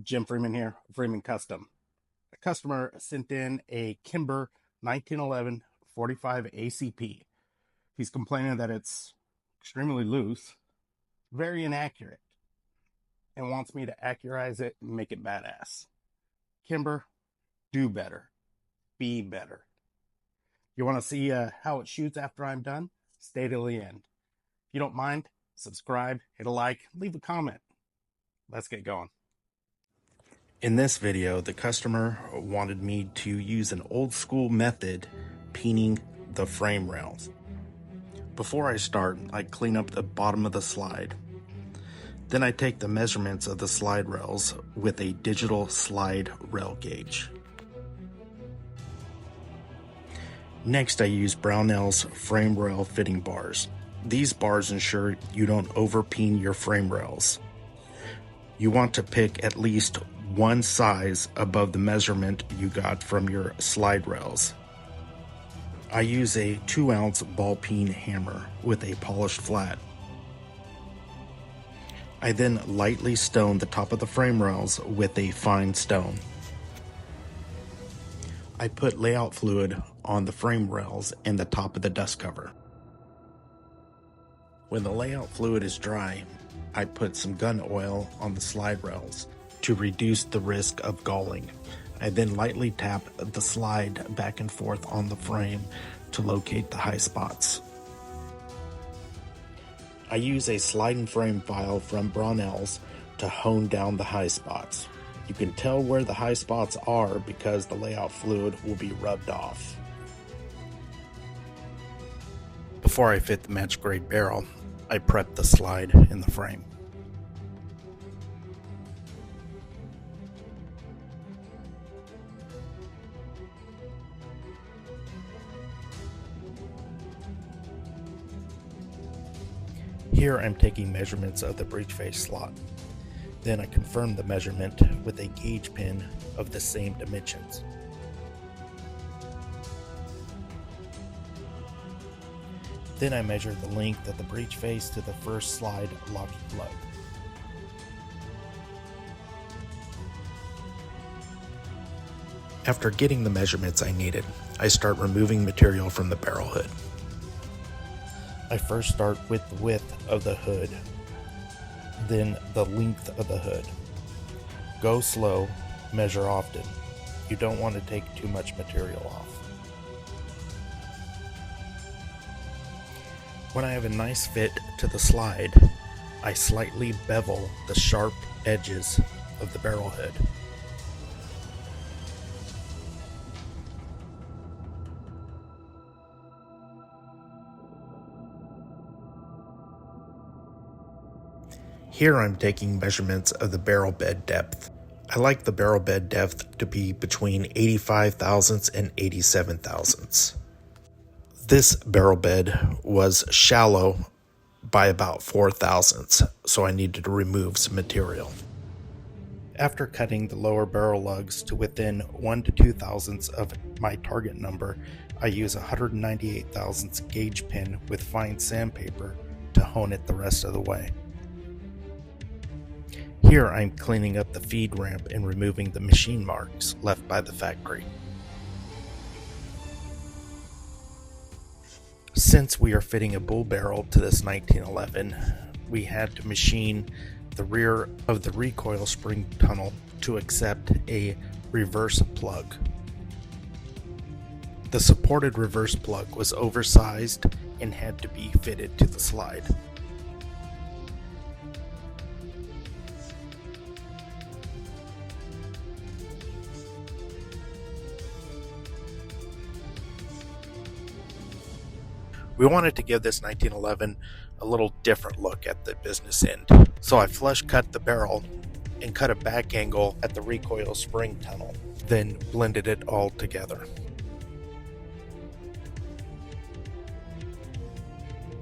Jim Freeman here, Freeman Custom. A customer sent in a Kimber 1911 45 ACP. He's complaining that it's extremely loose, very inaccurate, and wants me to accurize it and make it badass. Kimber, do better. Be better. You want to see how it shoots after I'm done? Stay till the end. If you don't mind, subscribe, hit a like, leave a comment. Let's get going. In this video, the customer wanted me to use an old school method peening the frame rails. Before I start, I clean up the bottom of the slide. Then I take the measurements of the slide rails with a digital slide rail gauge. Next, I use Brownell's frame rail fitting bars. These bars ensure you don't over-peen your frame rails. You want to pick at least one size above the measurement you got from your slide rails. I use a 2-ounce ball peen hammer with a polished flat. I then lightly stone the top of the frame rails with a fine stone. I put layout fluid on the frame rails and the top of the dust cover. When the layout fluid is dry, I put some gun oil on the slide rails to reduce the risk of galling. I then lightly tap the slide back and forth on the frame to locate the high spots. I use a sliding frame file from Brownell's to hone down the high spots. You can tell where the high spots are because the layout fluid will be rubbed off. Before I fit the match grade barrel, I prep the slide in the frame. Here I'm taking measurements of the breech face slot. Then I confirm the measurement with a gauge pin of the same dimensions. Then I measure the length of the breech face to the first slide locking plug. After getting the measurements I needed, I start removing material from the barrel hood. I first start with the width of the hood, then the length of the hood. Go slow, measure often. You don't want to take too much material off. When I have a nice fit to the slide, I slightly bevel the sharp edges of the barrel hood. Here I'm taking measurements of the barrel bed depth. I like the barrel bed depth to be between 85 thousandths and 87 thousandths. This barrel bed was shallow by about 4 thousandths, so I needed to remove some material. After cutting the lower barrel lugs to within 1 to 2 thousandths of my target number, I use a 198 thousandths gauge pin with fine sandpaper to hone it the rest of the way. Here I'm cleaning up the feed ramp and removing the machine marks left by the factory. Since we are fitting a bull barrel to this 1911, we had to machine the rear of the recoil spring tunnel to accept a reverse plug. The supported reverse plug was oversized and had to be fitted to the slide. We wanted to give this 1911 a little different look at the business end, so I flush cut the barrel and cut a back angle at the recoil spring tunnel, then blended it all together.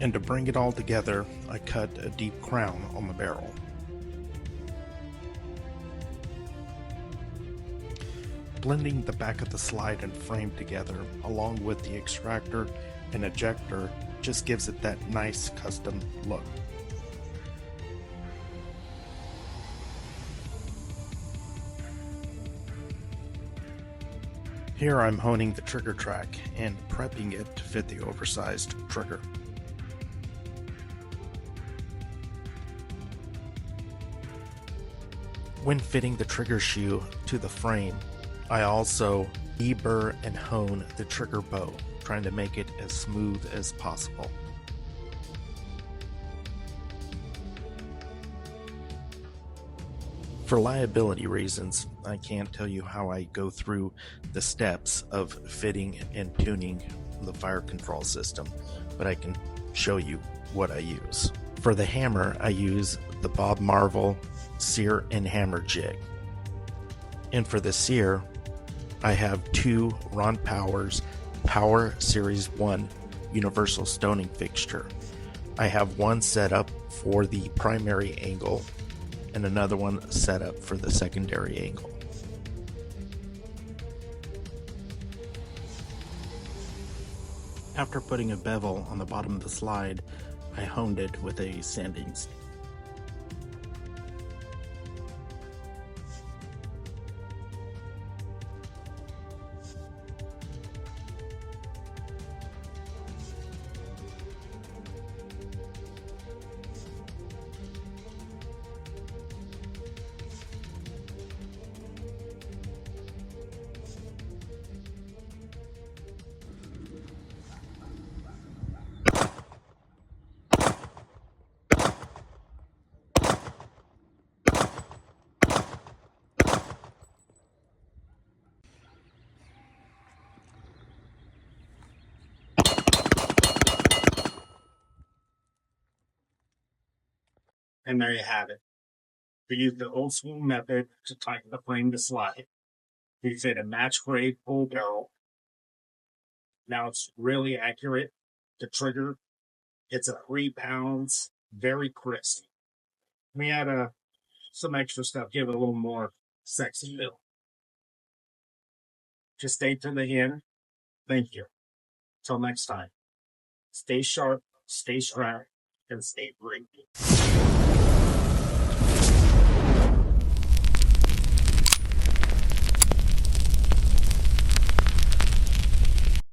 And to bring it all together, I cut a deep crown on the barrel. Blending the back of the slide and frame together, along with the extractor and ejector, just gives it that nice custom look. Here I'm honing the trigger track and prepping it to fit the oversized trigger. When fitting the trigger shoe to the frame, I also deburr and hone the trigger bow, trying to make it as smooth as possible. For liability reasons, I can't tell you how I go through the steps of fitting and tuning the fire control system, but I can show you what I use. For the hammer, I use the Bob Marvel sear and hammer jig. And for the sear, I have two Ron Powers Power Series 1 universal stoning fixture. I have one set up for the primary angle and another one set up for the secondary angle. After putting a bevel on the bottom of the slide, I honed it with a sanding stick. And there you have it. We use the old school method to tighten the flame to slide. We fit a match grade full barrel. Now it's really accurate. The trigger, it's a 3 pounds, very crisp. We add some extra stuff, give it a little more sexy feel. Just stay to the end. Thank you. Till next time. Stay sharp, stay strapped, and stay free.